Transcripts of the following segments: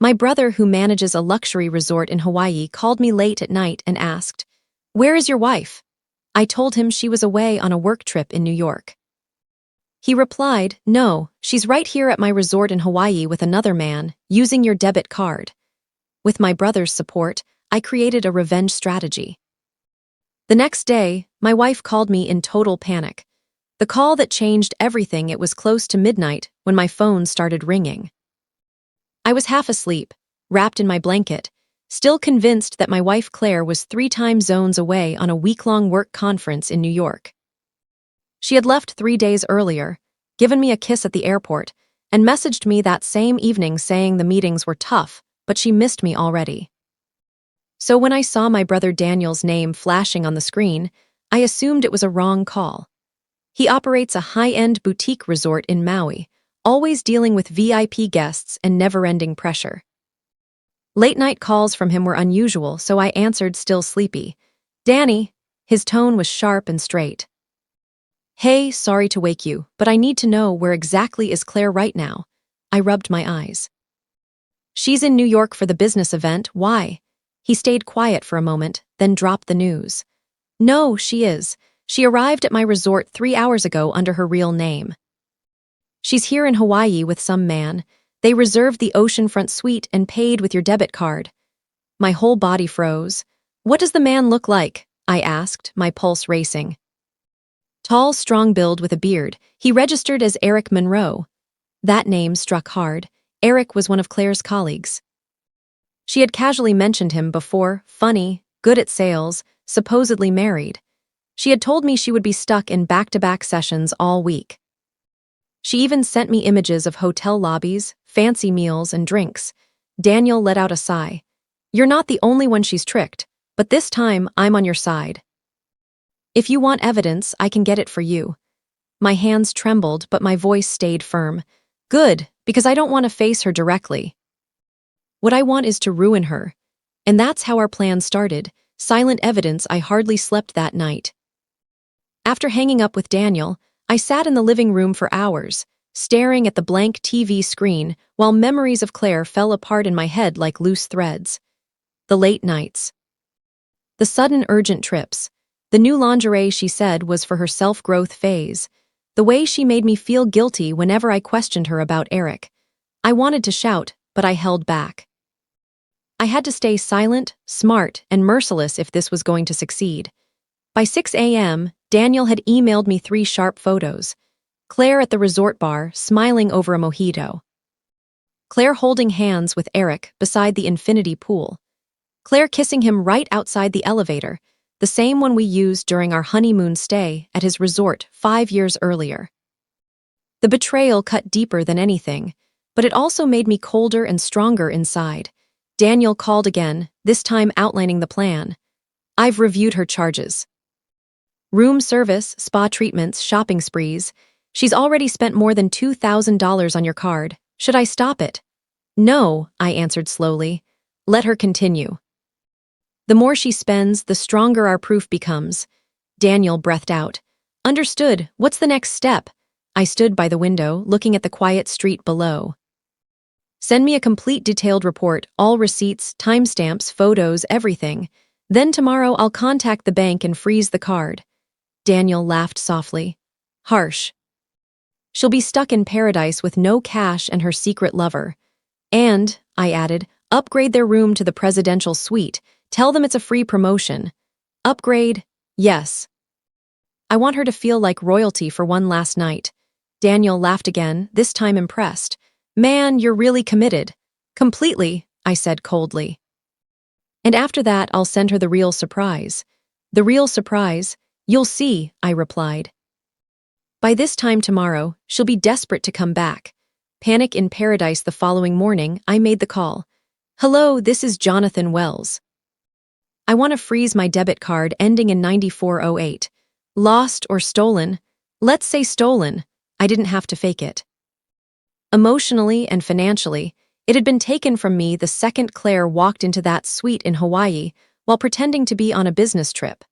My brother, who manages a luxury resort in Hawaii, called me late at night and asked, "Where is your wife?" I told him she was away on a work trip in New York. He replied, "No, she's right here at my resort in Hawaii with another man, using your debit card." With my brother's support, I created a revenge strategy. The next day, my wife called me in total panic. The call that changed everything. It was close to midnight when my phone started ringing. I was half asleep, wrapped in my blanket, still convinced that my wife Claire was 3 time zones away on a week-long work conference in New York. She had left 3 days earlier, given me a kiss at the airport, and messaged me that same evening saying the meetings were tough, but she missed me already. So when I saw my brother Daniel's name flashing on the screen, I assumed it was a wrong call. He operates a high-end boutique resort in Maui, always dealing with VIP guests and never-ending pressure. Late-night calls from him were unusual, so I answered, still sleepy. "Danny." His tone was sharp and straight. "Hey, sorry to wake you, but I need to know, where exactly is Claire right now?" I rubbed my eyes. "She's in New York for the business event. Why?" He stayed quiet for a moment, then dropped the news. "No, she is. She arrived at my resort 3 hours ago under her real name. She's here in Hawaii with some man. They reserved the oceanfront suite and paid with your debit card." My whole body froze. "What does the man look like?" I asked, my pulse racing. "Tall, strong build with a beard. He registered as Eric Monroe." That name struck hard. Eric was one of Claire's colleagues. She had casually mentioned him before. Funny, good at sales, supposedly married. She had told me she would be stuck in back-to-back sessions all week. She even sent me images of hotel lobbies, fancy meals, and drinks. Daniel let out a sigh. "You're not the only one she's tricked, but this time I'm on your side. If you want evidence, I can get it for you." My hands trembled, but my voice stayed firm. "Good, because I don't want to face her directly. What I want is to ruin her." And that's how our plan started. Silent evidence. I hardly slept that night. After hanging up with Daniel, I sat in the living room for hours, staring at the blank TV screen while memories of Claire fell apart in my head like loose threads. The late nights. The sudden urgent trips. The new lingerie she said was for her self-growth phase. The way she made me feel guilty whenever I questioned her about Eric. I wanted to shout, but I held back. I had to stay silent, smart, and merciless if this was going to succeed. By 6 a.m., Daniel had emailed me 3 sharp photos. Claire at the resort bar, smiling over a mojito. Claire holding hands with Eric beside the infinity pool. Claire kissing him right outside the elevator, the same one we used during our honeymoon stay at his resort 5 years earlier. The betrayal cut deeper than anything, but it also made me colder and stronger inside. Daniel called again, this time outlining the plan. "I've reviewed her charges. Room service, spa treatments, shopping sprees. She's already spent more than $2,000 on your card. Should I stop it?" "No," I answered slowly. "Let her continue. The more she spends, the stronger our proof becomes." Daniel breathed out. "Understood. What's the next step?" I stood by the window, looking at the quiet street below. "Send me a complete detailed report, all receipts, timestamps, photos, everything. Then tomorrow I'll contact the bank and freeze the card." Daniel laughed softly. "Harsh. She'll be stuck in paradise with no cash and her secret lover. And," I added, "upgrade their room to the presidential suite. Tell them it's a free promotion." "Upgrade? Yes. I want her to feel like royalty for one last night." Daniel laughed again, this time impressed. "Man, you're really committed." "Completely," I said coldly. "And after that, I'll send her the real surprise." "The real surprise? You'll see," I replied. "By this time tomorrow, she'll be desperate to come back." Panic in paradise. The following morning, I made the call. "Hello, this is Jonathan Wells. I want to freeze my debit card ending in 9408. Lost or stolen?" "Let's say stolen." I didn't have to fake it. Emotionally and financially, it had been taken from me the second Claire walked into that suite in Hawaii while pretending to be on a business trip.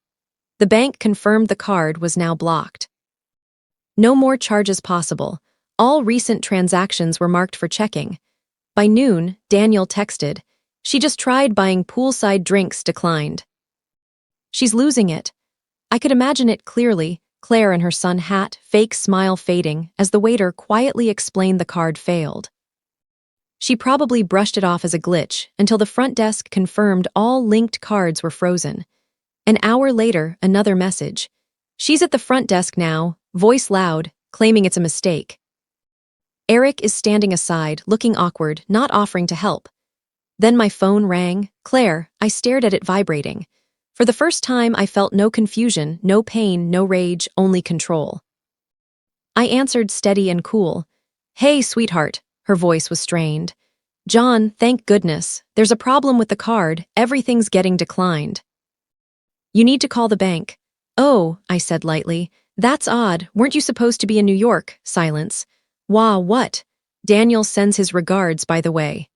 The bank confirmed the card was now blocked. No more charges possible. All recent transactions were marked for checking. By noon, Daniel texted. She just tried buying poolside drinks, declined. She's losing it. I could imagine it clearly, Claire and her sun hat, fake smile fading, as the waiter quietly explained the card failed. She probably brushed it off as a glitch until the front desk confirmed all linked cards were frozen. An hour later, another message. She's at the front desk now, voice loud, claiming it's a mistake. Eric is standing aside, looking awkward, not offering to help. Then my phone rang. Claire, I stared at it vibrating. For the first time, I felt no confusion, no pain, no rage, only control. I answered steady and cool. Hey, sweetheart. Her voice was strained. John, thank goodness. There's a problem with the card. Everything's getting declined. You need to call the bank. Oh, I said lightly. That's odd. Weren't you supposed to be in New York? Silence. Wah, what? Daniel sends his regards, by the way.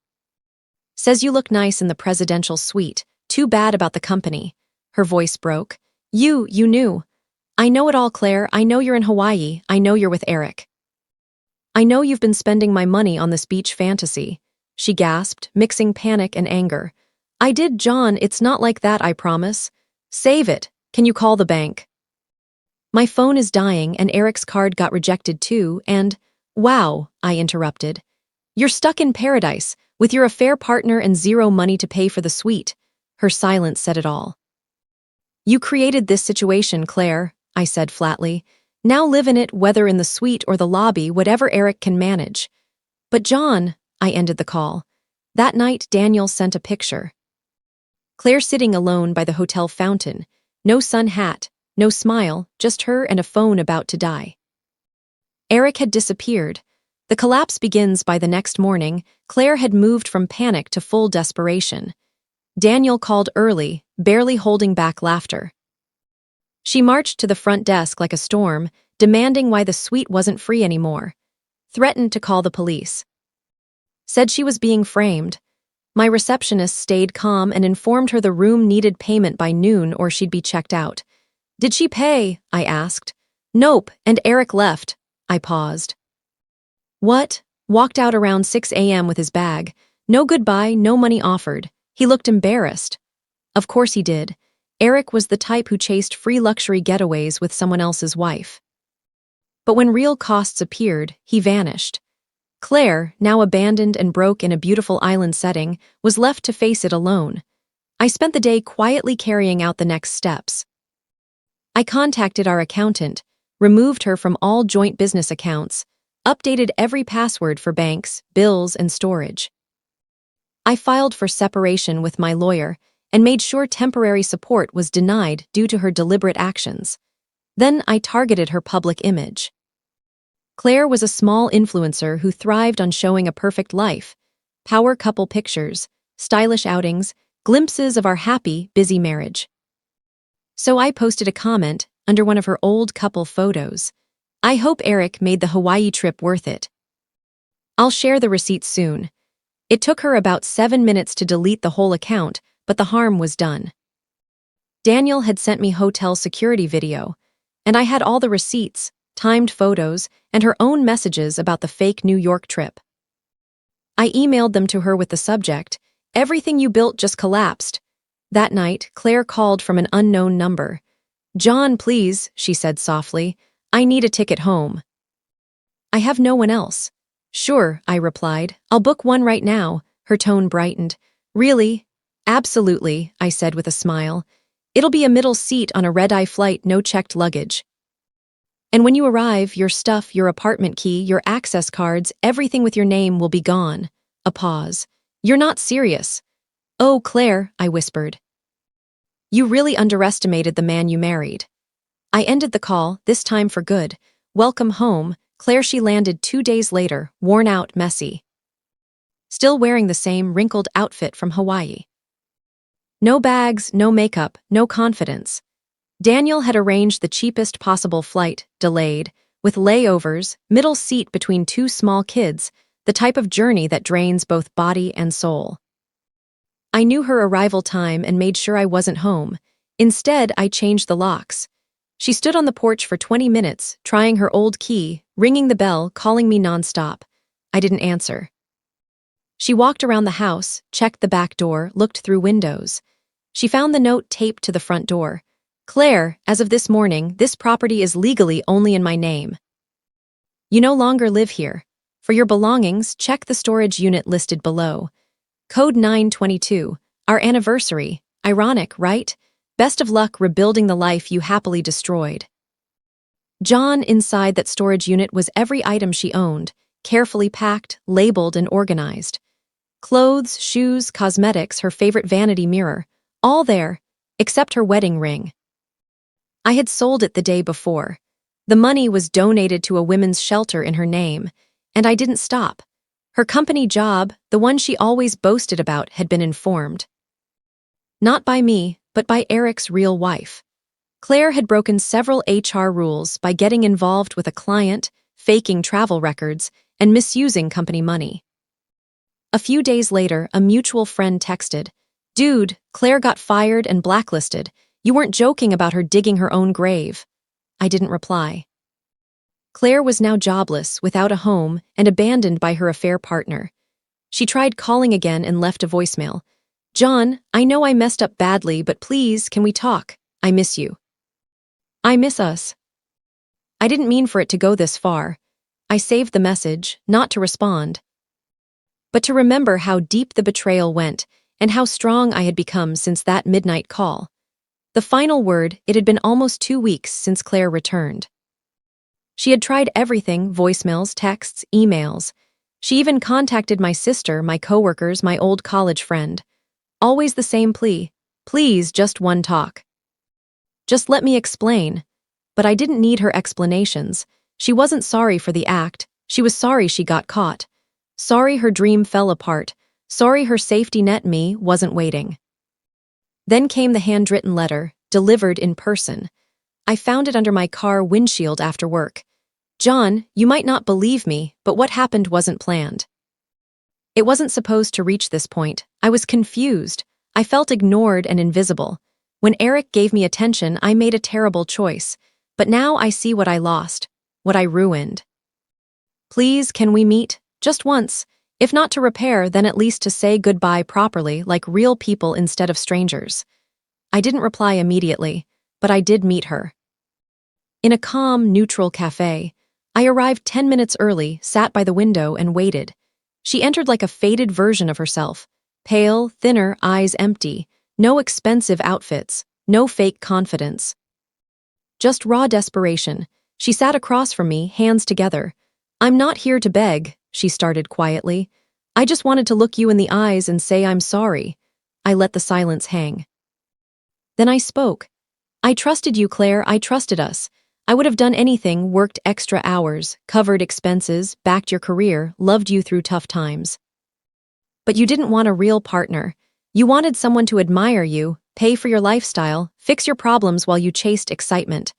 Says you look nice in the presidential suite. Too bad about the company. Her voice broke. You knew. I know it all, Claire. I know you're in Hawaii. I know you're with Eric. I know you've been spending my money on this beach fantasy. She gasped, mixing panic and anger. I did, John. It's not like that, I promise. Save it. Can you call the bank? My phone is dying and Eric's card got rejected too, and... Wow, I interrupted. You're stuck in paradise, with your affair partner and zero money to pay for the suite. Her silence said it all. You created this situation, Claire, I said flatly. Now live in it, whether in the suite or the lobby, whatever Eric can manage. But John, I ended the call. That night, Daniel sent a picture. Claire sitting alone by the hotel fountain. No sun hat, no smile, just her and a phone about to die. Eric had disappeared. The collapse begins by the next morning. Claire had moved from panic to full desperation. Daniel called early, barely holding back laughter. She marched to the front desk like a storm, demanding why the suite wasn't free anymore. Threatened to call the police. Said she was being framed. My receptionist stayed calm and informed her the room needed payment by noon or she'd be checked out. Did she pay? I asked. Nope, and Eric left. I paused. What? Walked out around 6 a.m. with his bag. No goodbye, no money offered. He looked embarrassed. Of course he did. Eric was the type who chased free luxury getaways with someone else's wife. But when real costs appeared, he vanished. Claire, now abandoned and broke in a beautiful island setting, was left to face it alone. I spent the day quietly carrying out the next steps. I contacted our accountant, removed her from all joint business accounts, updated every password for banks, bills, and storage. I filed for separation with my lawyer and made sure temporary support was denied due to her deliberate actions. Then I targeted her public image. Claire was a small influencer who thrived on showing a perfect life, power couple pictures, stylish outings, glimpses of our happy, busy marriage. So I posted a comment under one of her old couple photos. I hope Eric made the Hawaii trip worth it. I'll share the receipts soon. It took her about 7 minutes to delete the whole account, but the harm was done. Daniel had sent me hotel security video, and I had all the receipts, timed photos, and her own messages about the fake New York trip. I emailed them to her with the subject, "Everything you built just collapsed." That night, Claire called from an unknown number. "John, please," she said softly. "I need a ticket home." "I have no one else." "Sure," I replied. "I'll book one right now." Her tone brightened. "Really?" "Absolutely," I said with a smile. "It'll be a middle seat on a red-eye flight, no checked luggage. And when you arrive, your stuff, your apartment key, your access cards, everything with your name will be gone." A pause. "You're not serious." "Oh, Claire," I whispered. "You really underestimated the man you married." I ended the call, this time for good. Welcome home, Claire. She landed 2 days later, worn out, messy. Still wearing the same wrinkled outfit from Hawaii. No bags, no makeup, no confidence. Daniel had arranged the cheapest possible flight, delayed, with layovers, middle seat between 2 small kids, the type of journey that drains both body and soul. I knew her arrival time and made sure I wasn't home. Instead, I changed the locks. She stood on the porch for 20 minutes, trying her old key, ringing the bell, calling me nonstop. I didn't answer. She walked around the house, checked the back door, looked through windows. She found the note taped to the front door. Claire, as of this morning, this property is legally only in my name. You no longer live here. For your belongings, check the storage unit listed below. Code 922, our anniversary. Ironic, right? Best of luck rebuilding the life you happily destroyed. John, inside that storage unit was every item she owned, carefully packed, labeled, and organized. Clothes, shoes, cosmetics, her favorite vanity mirror, all there, except her wedding ring. I had sold it the day before. The money was donated to a women's shelter in her name, and I didn't stop. Her company job, the one she always boasted about, had been informed. Not by me, but by Eric's real wife. Claire had broken several HR rules by getting involved with a client, faking travel records, and misusing company money. A few days later, a mutual friend texted, "Dude, Claire got fired and blacklisted. You weren't joking about her digging her own grave." I didn't reply. Claire was now jobless, without a home, and abandoned by her affair partner. She tried calling again and left a voicemail. "John, I know I messed up badly, but please, can we talk? I miss you." I miss us. I didn't mean for it to go this far. I saved the message, not to respond, but to remember how deep the betrayal went and how strong I had become since that midnight call. The final word, it had been almost 2 weeks since Claire returned. She had tried everything, voicemails, texts, emails. She even contacted my sister, my coworkers, my old college friend. Always the same plea, "Please, just one talk. Just let me explain." But I didn't need her explanations. She wasn't sorry for the act. She was sorry she got caught. Sorry her dream fell apart. Sorry her safety net me wasn't waiting. Then came the handwritten letter, delivered in person. I found it under my car windshield after work. "John, you might not believe me, but what happened wasn't planned. It wasn't supposed to reach this point. I was confused. I felt ignored and invisible. When Eric gave me attention, I made a terrible choice. But now I see what I lost, what I ruined. Please, can we meet? Just once. If not to repair, then at least to say goodbye properly, like real people instead of strangers." I didn't reply immediately, but I did meet her. In a calm, neutral cafe. I arrived 10 minutes early, sat by the window, and waited. She entered like a faded version of herself. Pale, thinner, eyes empty. No expensive outfits. No fake confidence. Just raw desperation. She sat across from me, hands together. "I'm not here to beg," she started quietly. "I just wanted to look you in the eyes and say I'm sorry." I let the silence hang. Then I spoke. "I trusted you, Claire. I trusted us. I would have done anything, worked extra hours, covered expenses, backed your career, loved you through tough times. But you didn't want a real partner. You wanted someone to admire you, pay for your lifestyle, fix your problems while you chased excitement."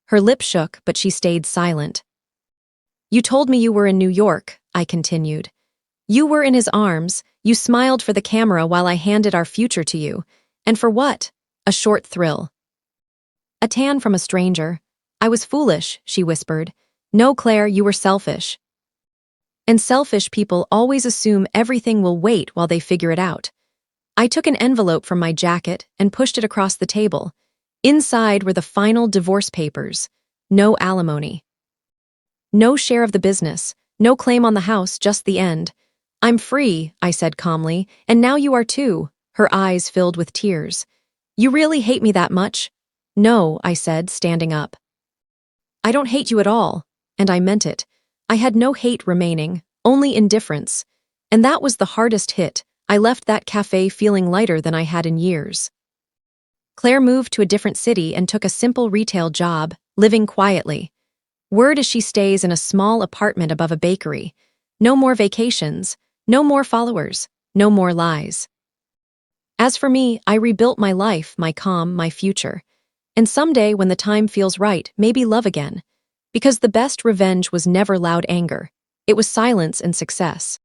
Her lips shook, but she stayed silent. "You told me you were in New York," I continued. "You were in his arms. You smiled for the camera while I handed our future to you. And for what? A short thrill. A tan from a stranger. I was foolish," she whispered. "No, Claire, you were selfish. And selfish people always assume everything will wait while they figure it out." I took an envelope from my jacket and pushed it across the table. Inside were the final divorce papers. No alimony. No share of the business. No claim on the house, just the end. "I'm free," I said calmly, "and now you are too." Her eyes filled with tears. "You really hate me that much?" "No," I said, standing up. "I don't hate you at all." And I meant it. I had no hate remaining, only indifference. And that was the hardest hit. I left that cafe feeling lighter than I had in years. Claire moved to a different city and took a simple retail job, living quietly. Word is she stays in a small apartment above a bakery. No more vacations, no more followers, no more lies. As for me, I rebuilt my life, my calm, my future. And someday, when the time feels right, maybe love again. Because the best revenge was never loud anger. It was silence and success.